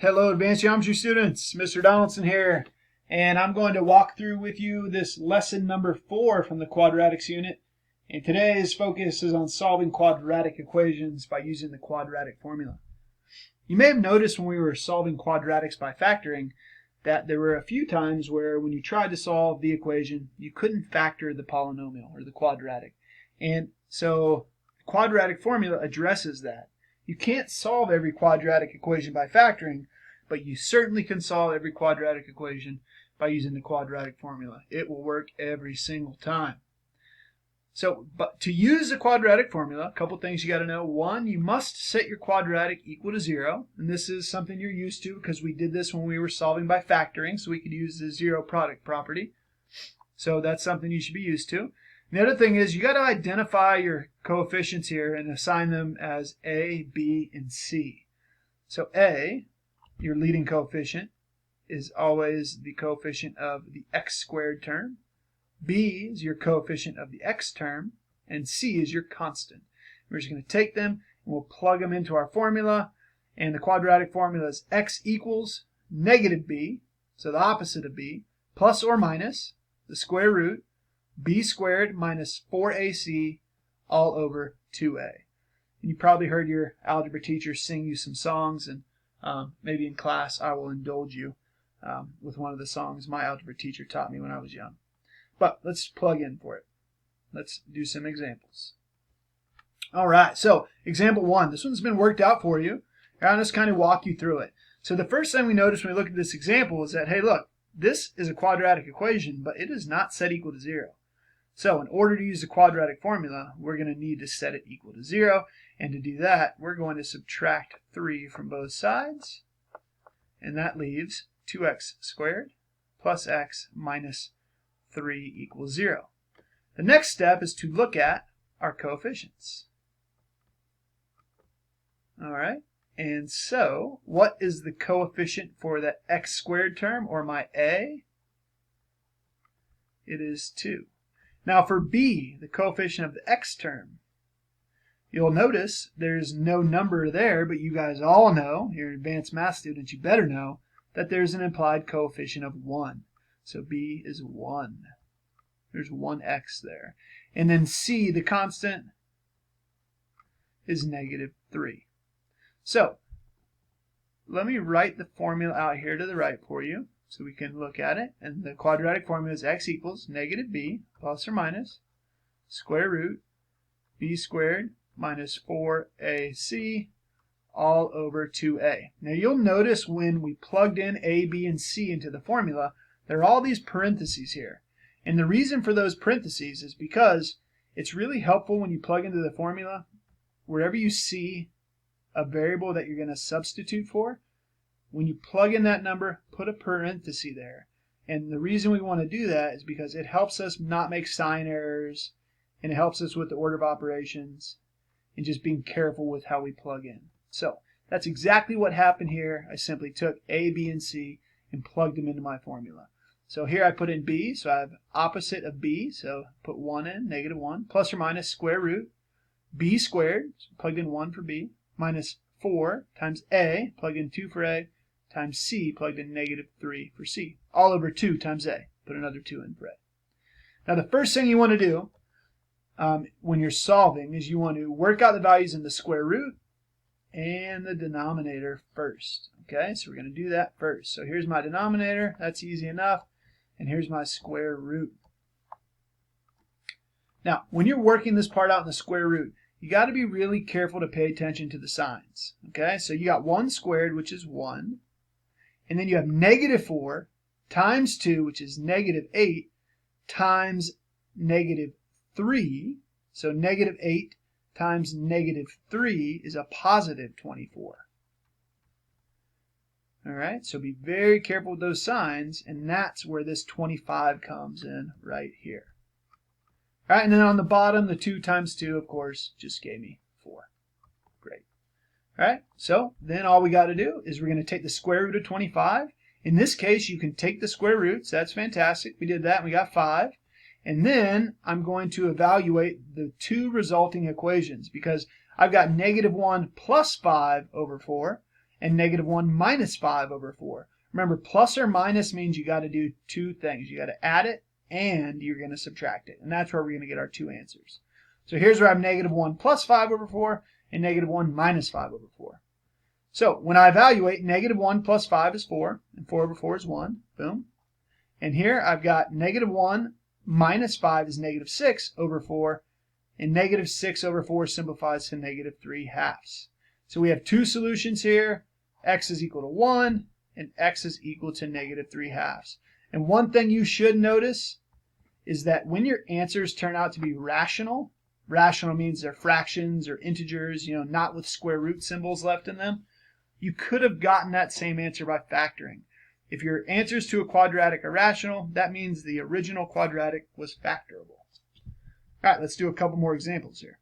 Hello, Advanced Geometry students. Mr. Donaldson here, and I'm going to walk through with you this lesson number 4 from the Quadratics unit. And today's focus is on solving quadratic equations by using the quadratic formula. You may have noticed when we were solving quadratics by factoring that there were a few times where when you tried to solve the equation, you couldn't factor the polynomial or the quadratic. And so the quadratic formula addresses that. You can't solve every quadratic equation by factoring, but you certainly can solve every quadratic equation by using the quadratic formula. It will work every single time. So, but to use the quadratic formula, a couple things you got to know. One, you must set your quadratic equal to 0, and this is something you're used to because we did this when we were solving by factoring, so we could use the zero product property. So that's something you should be used to. And the other thing is you got to identify your coefficients here and assign them as A, B, and C. So A, your leading coefficient, is always the coefficient of the x squared term. B is your coefficient of the x term, and C is your constant. We're just going to take them and we'll plug them into our formula, and the quadratic formula is x equals negative b, so the opposite of b, plus or minus the square root b squared minus 4ac all over 2a. And you probably heard your algebra teacher sing you some songs, and maybe in class I will indulge you with one of the songs my algebra teacher taught me when I was young. But let's plug in for it. Let's do some examples. All right, so example 1. This one's been worked out for you. I'll just kind of walk you through it. So the first thing we notice when we look at this example is that, hey, look, this is a quadratic equation, but it is not set equal to 0. So in order to use the quadratic formula, we're going to need to set it equal to 0. And to do that, we're going to subtract 3 from both sides. And that leaves 2x squared plus x minus 3 equals 0. The next step is to look at our coefficients. All right, and so what is the coefficient for the x squared term, or my a? It is 2. Now for b, the coefficient of the x term, you'll notice there's no number there, but you guys all know, you're advanced math students, you better know that there's an implied coefficient of 1. So b is 1. There's 1x there. And then c, the constant, is negative 3. So let me write the formula out here to the right for you so we can look at it. And the quadratic formula is x equals negative b plus or minus square root b squared minus 4ac all over 2a. Now you'll notice when we plugged in a, b, and c into the formula, there are all these parentheses here. And the reason for those parentheses is because it's really helpful when you plug into the formula, wherever you see a variable that you're going to substitute for, when you plug in that number, put a parenthesis there. And the reason we want to do that is because it helps us not make sign errors, and it helps us with the order of operations, and just being careful with how we plug in. So that's exactly what happened here. I simply took a, b, and c and plugged them into my formula. So here I put in b, so I have opposite of b, so put 1 in, negative 1, plus or minus square root b squared, so plugged in 1 for b, minus 4 times a, plugged in 2 for a, times c, plugged in negative 3 for c, all over 2 times a, put another 2 in for a. Now the first thing you want to do when you're solving is you want to work out the values in the square root and the denominator first. Okay, so we're going to do that first. So here's my denominator, that's easy enough, and here's my square root. Now, when you're working this part out in the square root, you got to be really careful to pay attention to the signs. Okay, so you got 1 squared, which is 1, and then you have negative 4 times 2, which is negative 8, times negative 3, so negative 8 times negative 3 is a positive 24. All right, so be very careful with those signs, and that's where this 25 comes in right here. All right, and then on the bottom, the 2 times 2, of course, just gave me 4. Great. All right, so then all we got to do is we're going to take the square root of 25. In this case, you can take the square roots. That's fantastic. We did that, and we got 5. And then I'm going to evaluate the 2 resulting equations because I've got negative 1 plus 5 over 4, and negative 1 minus 5 over 4. Remember, plus or minus means you got to do two things. You got to add it and you're going to subtract it. And that's where we're going to get our two answers. So here's where I have negative 1 plus 5 over 4 and negative 1 minus 5 over 4. So when I evaluate, negative 1 plus 5 is 4, and 4 over 4 is 1. Boom. And here I've got negative 1 minus 5 is negative 6 over 4, and negative 6 over 4 simplifies to negative 3/2. So we have two solutions here. X is equal to 1, and x is equal to negative 3/2. And one thing you should notice is that when your answers turn out to be rational means they're fractions or integers, not with square root symbols left in them, you could have gotten that same answer by factoring. If your answers to a quadratic are rational, that means the original quadratic was factorable. All right, let's do a couple more examples here.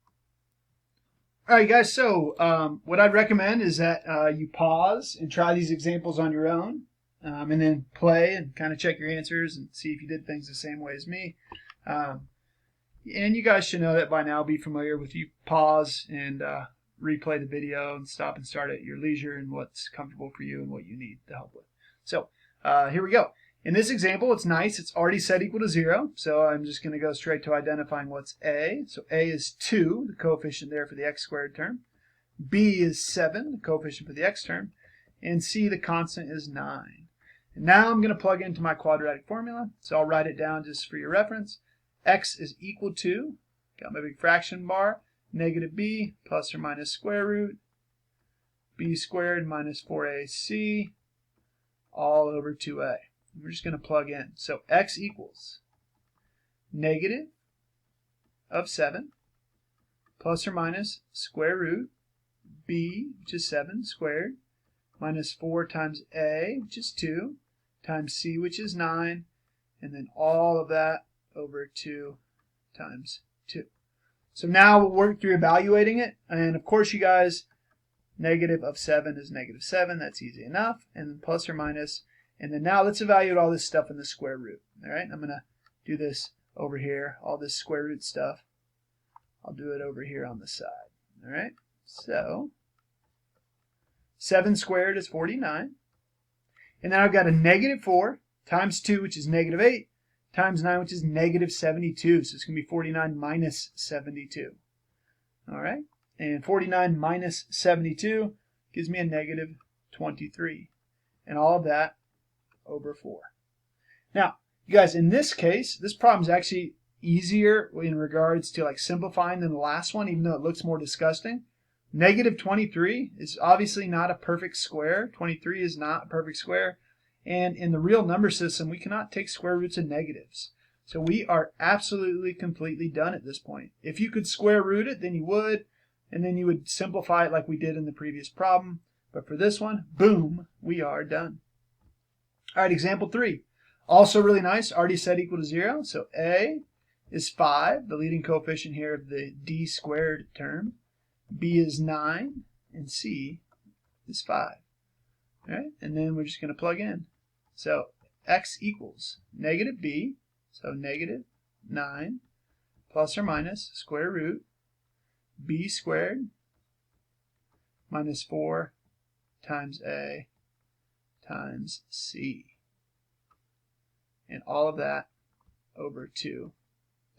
All right, guys, so what I'd recommend is that you pause and try these examples on your own, and then play and kind of check your answers and see if you did things the same way as me. And you guys should know that by now, be familiar with you pause and replay the video and stop and start at your leisure and what's comfortable for you and what you need the help with. So here we go. In this example, it's nice. It's already set equal to 0, so I'm just going to go straight to identifying what's a. So a is 2, the coefficient there for the x squared term. B is 7, the coefficient for the x term. And c, the constant, is 9. And now I'm going to plug into my quadratic formula, so I'll write it down just for your reference. X is equal to, got my big fraction bar, negative b plus or minus square root b squared minus 4ac all over 2a. And we're just going to plug in. So x equals negative of 7 plus or minus square root b, which is 7 squared, minus 4 times a, which is 2, times c, which is 9, and then all of that over 2 times 2. So now we'll work through evaluating it, and of course you guys, negative of 7 is negative 7, that's easy enough, and then plus or minus, and then now let's evaluate all this stuff in the square root. Alright, I'm going to do this over here, all this square root stuff, I'll do it over here on the side. Alright, so 7 squared is 49, and then I've got a negative 4 times 2, which is negative 8, times 9, which is negative 72. So it's going to be 49 minus 72. All right. And 49 minus 72 gives me a negative 23. And all of that over 4. Now, you guys, in this case, this problem is actually easier in regards to like simplifying than the last one, even though it looks more disgusting. Negative 23 is obviously not a perfect square. 23 is not a perfect square. And in the real number system, we cannot take square roots of negatives. So we are absolutely, completely done at this point. If you could square root it, then you would, and then you would simplify it like we did in the previous problem. But for this one, boom, we are done. All right, example 3. Also really nice, already set equal to 0. So a is 5, the leading coefficient here of the d squared term. B is 9, and c is 5. All right, and then we're just going to plug in. So x equals negative b, so negative 9 plus or minus square root b squared minus 4 times a times c. And all of that over 2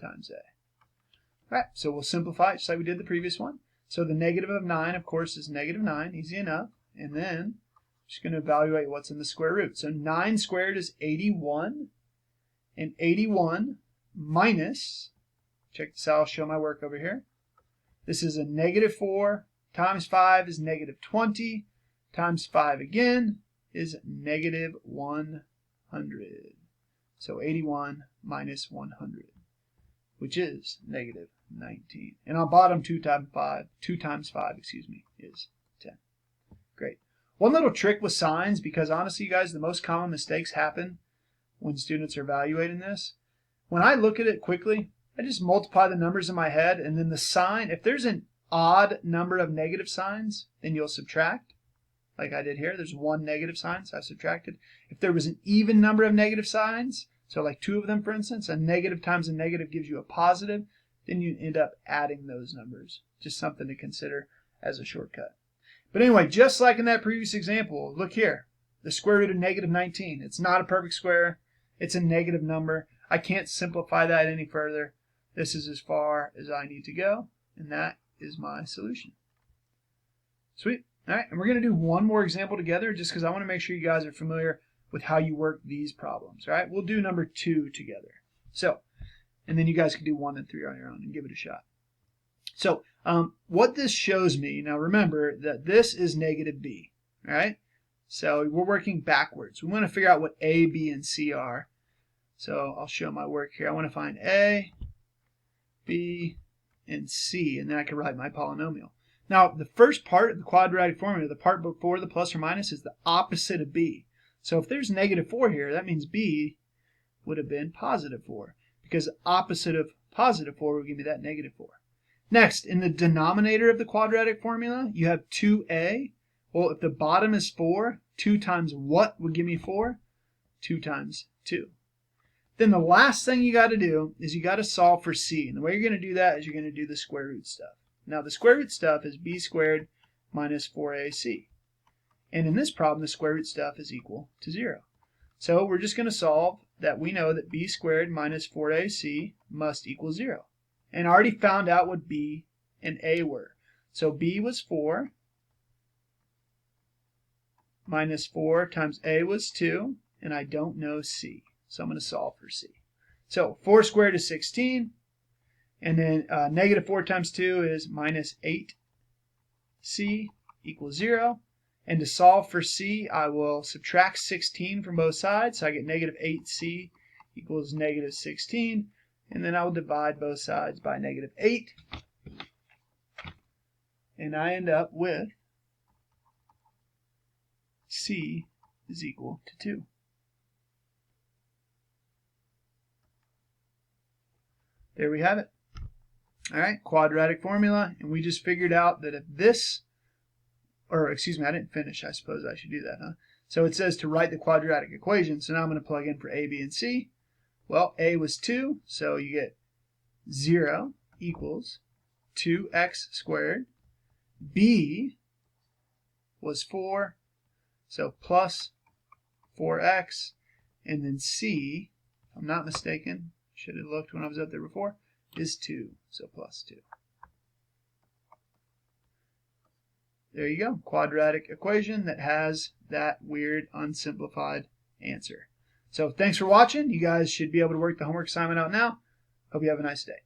times a. All right, so we'll simplify it just like we did the previous one. So the negative of 9, of course, is negative 9, easy enough. And then just going to evaluate what's in the square root. So 9 squared is 81, and 81 minus, check this out, I'll show my work over here. This is a negative 4 times 5 is negative 20, times 5 again is negative 100. So 81 minus 100, which is negative 19. And on bottom, 2 times 5, is 10. Great. One little trick with signs, because honestly, you guys, the most common mistakes happen when students are evaluating this. When I look at it quickly, I just multiply the numbers in my head, and then the sign, if there's an odd number of negative signs, then you'll subtract. Like I did here, there's 1 negative sign, so I subtracted. If there was an even number of negative signs, so like 2 of them, for instance, a negative times a negative gives you a positive, then you end up adding those numbers. Just something to consider as a shortcut. But anyway, just like in that previous example, look here. The square root of negative 19. It's not a perfect square. It's a negative number. I can't simplify that any further. This is as far as I need to go, and that is my solution. Sweet. All right, and we're going to do one more example together just because I want to make sure you guys are familiar with how you work these problems. All right, we'll do number 2 together. So, and then you guys can do 1 and 3 on your own and give it a shot. So, what this shows me, now remember that this is negative b, all right? So we're working backwards. We want to figure out what a, b, and c are. So I'll show my work here. I want to find a, b, and c, and then I can write my polynomial. Now, the first part of the quadratic formula, the part before the plus or minus, is the opposite of b. So if there's negative 4 here, that means b would have been positive 4, because the opposite of positive 4 would give me that negative 4. Next, in the denominator of the quadratic formula, you have 2a. Well, if the bottom is 4, 2 times what would give me 4? 2 times 2. Then the last thing you got to do is you got to solve for c. And the way you're going to do that is you're going to do the square root stuff. Now, the square root stuff is b squared minus 4ac. And in this problem, the square root stuff is equal to 0. So we're just going to solve that we know that b squared minus 4ac must equal 0. And I already found out what b and a were. So b was 4 minus 4 times a was 2, and I don't know c. So I'm going to solve for c. So 4 squared is 16, and then negative 4 times 2 is minus 8c equals 0. And to solve for c, I will subtract 16 from both sides, so I get negative 8c equals negative 16, and then I will divide both sides by negative 8, and I end up with c is equal to 2. There we have it. All right, quadratic formula, and we just figured out that if this, or excuse me, I didn't finish. I suppose I should do that, huh? So it says to write the quadratic equation, so now I'm going to plug in for a, b, and c. Well, a was 2, so you get 0 equals 2x squared. B was 4, so plus 4x. And then c, if I'm not mistaken, should have looked when I was up there before, is 2, so plus 2. There you go, quadratic equation that has that weird unsimplified answer. So thanks for watching. You guys should be able to work the homework assignment out now. Hope you have a nice day.